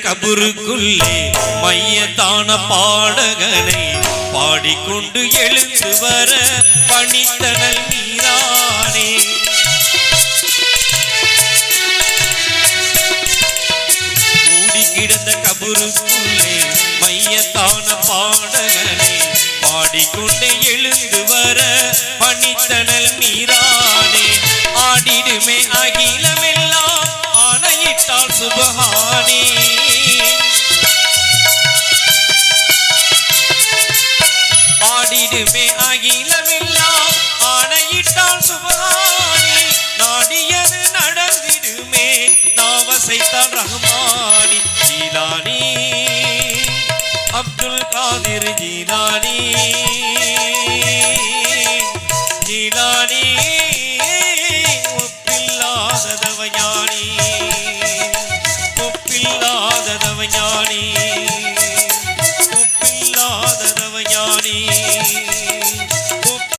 கபருக்குள்ளே மையத்தான பாடகனை பாடிக்கொண்டு எழுந்து வர பணித்தனல் நீரானே. மூடி கிடந்த கபருக்குள்ளே மையத்தான பாடகனை பாடிக்கொண்டு எழுந்து வர பணித்தனல் நீரானே. ஆடிடுமே அகிலமெல்லாம் ஆணையிட்டால் சுபஹானே. ஆடிடுமே அகிலமெல்லாம் ஆணையிட்டால் சுபஹானே. நாடியது நடந்திடுமே நாவசைத்தால் ரஹ்மானி. ஜீலானி அப்துல் காதிர் ஜீலானி ஜீலானி ஒப்பில்லாத தவஞானி.